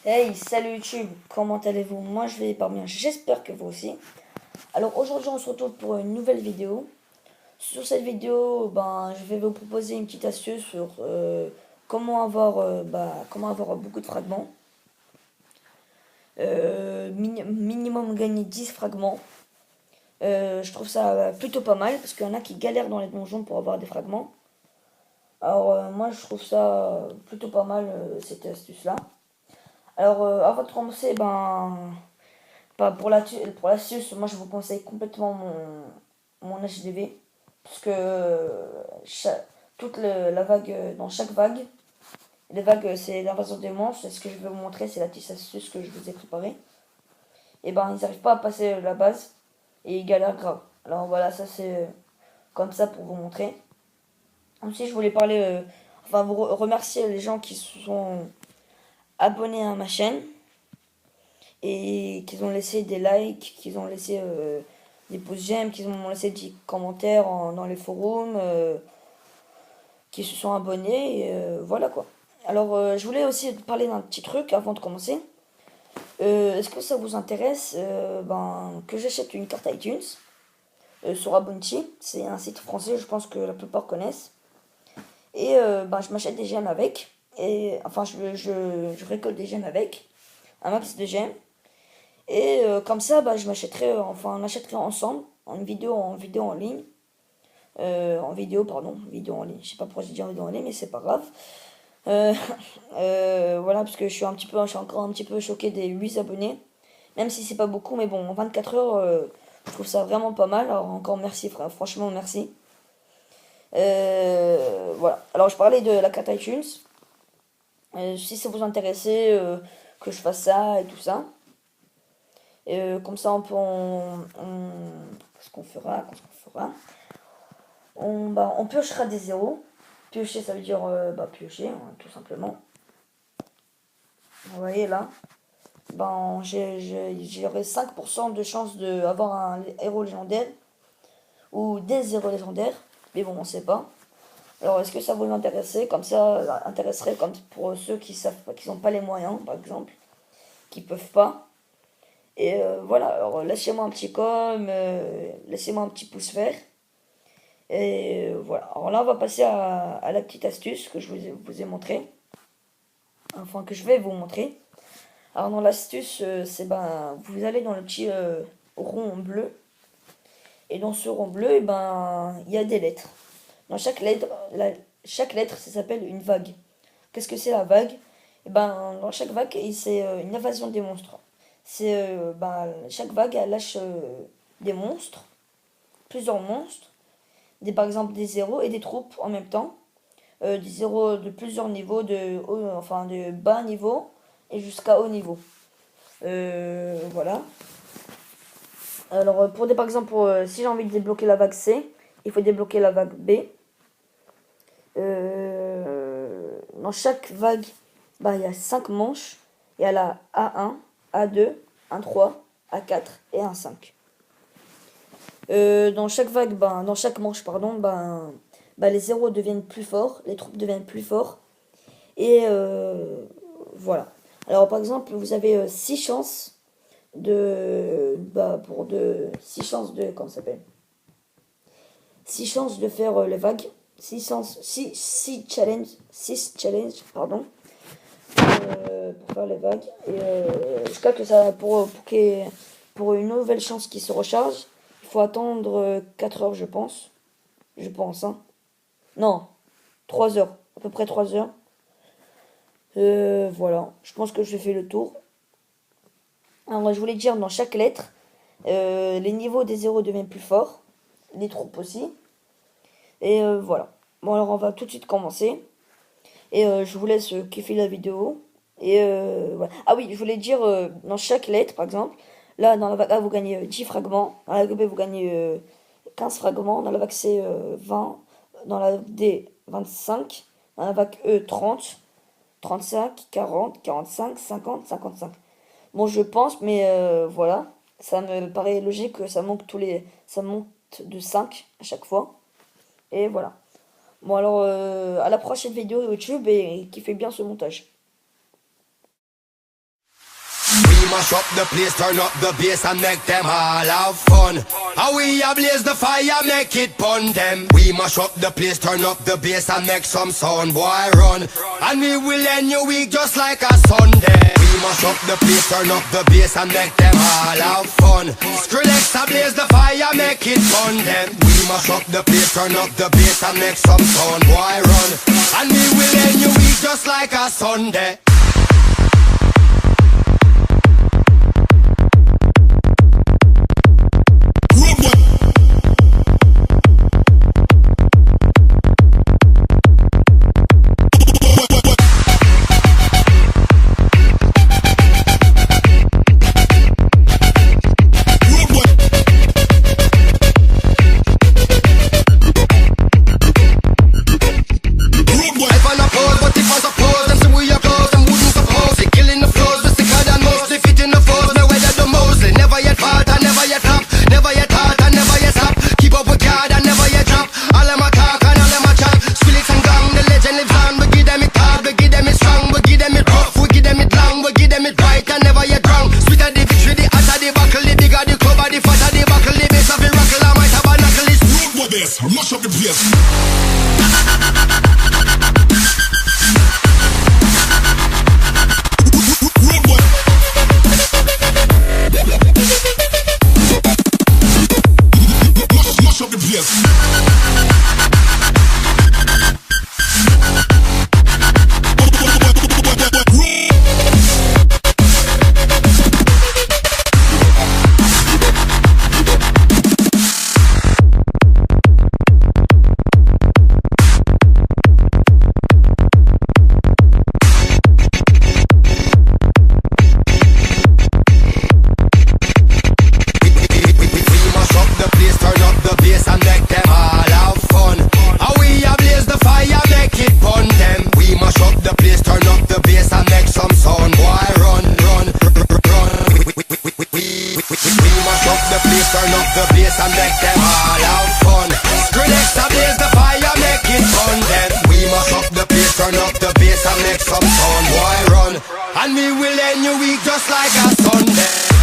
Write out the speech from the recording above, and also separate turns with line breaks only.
Hey, salut YouTube, comment allez-vous? Moi je vais pas bien, j'espère que vous aussi. Alors aujourd'hui on se retrouve pour une nouvelle vidéo. Sur cette vidéo, je vais vous proposer une petite astuce sur comment avoir beaucoup de fragments. Minimum gagner 10 fragments. Je trouve ça plutôt pas mal parce qu'il y en a qui galèrent dans les donjons pour avoir des fragments. Alors moi je trouve ça plutôt pas mal cette astuce là. Alors avant de commencer, pour l'astuce, moi je vous conseille complètement mon HDV. Parce que la vague, dans chaque vague, les vagues c'est l'invasion des monstres. Et ce que je vais vous montrer, c'est la petite astuce que je vous ai préparée. Et ils n'arrivent pas à passer la base et ils galèrent grave. Alors voilà, ça c'est comme ça pour vous montrer. Ensuite, je voulais parler, vous remercier les gens qui se sont abonnés à ma chaîne et qu'ils ont laissé des likes, qu'ils ont laissé des pouces j'aime, qu'ils ont laissé des commentaires dans les forums, qui se sont abonnés, et voilà quoi. Alors, je voulais aussi parler d'un petit truc avant de commencer. Est-ce que ça vous intéresse que j'achète une carte iTunes sur Abunchi? C'est un site français, je pense que la plupart connaissent. Et je m'achète des gemmes avec. Et enfin, je récolte des gemmes avec. Un max de gemmes. Et comme ça, je m'achèterai, on achèterait ensemble en vidéo en ligne. En vidéo, pardon, vidéo en ligne. Je sais pas pourquoi j'ai dit en vidéo en ligne, mais c'est pas grave. Euh, voilà, parce que je suis encore un petit peu choqué des 8 abonnés. Même si c'est pas beaucoup, mais bon, en 24 heures, je trouve ça vraiment pas mal. Alors encore merci, frère, franchement merci. Voilà. Alors je parlais de la carte iTunes. Si ça vous intéressait, que je fasse ça et tout ça. Comme ça, qu'est-ce qu'on fera? On piochera des zéros. Piocher, ça veut dire piocher, hein, tout simplement. Vous voyez là, j'aurai 5% de chance d'avoir un héros légendaire ou des héros légendaires. Mais bon, on sait pas. Alors, est-ce que ça vous intéresser? Comme ça intéresserait comme pour ceux qui savent pas, qui n'ont pas les moyens, par exemple, qui peuvent pas. Et voilà, alors laissez-moi un petit laissez-moi un petit pouce vert. Et voilà. Alors là, on va passer à la petite astuce que vous ai montré. Enfin, que je vais vous montrer. Alors, dans l'astuce, vous allez dans le petit rond bleu. Et dans ce rond bleu, il y a des lettres. Dans chaque lettre, ça s'appelle une vague. Qu'est-ce que c'est la vague? Dans chaque vague, c'est une invasion des monstres. Chaque vague, elle lâche des monstres, plusieurs monstres, par exemple des zéros et des troupes en même temps. Des zéros de plusieurs niveaux, de bas niveau et jusqu'à haut niveau. Voilà. Alors, par exemple, si j'ai envie de débloquer la vague C, il faut débloquer la vague B. Dans chaque vague, il y a 5 manches. Il y a la A1, A2, 1-3, A4 et 1-5. Dans chaque manche, pardon, les zéros deviennent plus forts, les troupes deviennent plus forts. Et voilà. Alors, par exemple, vous avez 6 chances 6 chances de, comment ça s'appelle? 6 chances de faire les vagues. 6 challenges, pardon, pour faire les vagues. Et jusqu'à que ça, pour une nouvelle chance qui se recharge, il faut attendre 4 heures, je pense. Je pense, hein. Non, 3 heures, à peu près 3 heures. Voilà, je pense que j'ai fait le tour. Alors, je voulais dire, dans chaque lettre, les niveaux des zéros deviennent plus forts, les troupes aussi. Et voilà. Bon, alors on va tout de suite commencer. Et je vous laisse kiffer la vidéo. Et voilà. Ah oui, je voulais dire, dans chaque lettre, par exemple, là, dans la vague A, vous gagnez 10 fragments. Dans la vague B, vous gagnez 15 fragments. Dans la vague C, 20. Dans la D, 25. Dans la vague E, 30. 35, 40, 45, 50, 55. Bon, je pense, mais voilà. Ça me paraît logique que ça monte de 5 à chaque fois. Et voilà. Bon, alors, à la prochaine vidéo YouTube et qui fait bien ce montage.
mash up the place, turn up the bass and make them all have fun. How we ablaze the fire, make it pun them. We mash up the place, turn up the bass and make some sound, boy run. And we will end your week just like a Sunday. We mash up the place, turn up the bass and make them all have fun. Skrillex ablaze the fire, make it pun them. We mash up the place, turn up the bass and make some sound, boy run. And we will end your week just like a Sunday.
Mash up the place. Mash up the place.
Turn up the bass and make them all have fun. Skrillex ablaze the fire, make it fun. Then we mash up the place, turn up the bass and make some sound, boy run. And we will end your week just like a Sunday.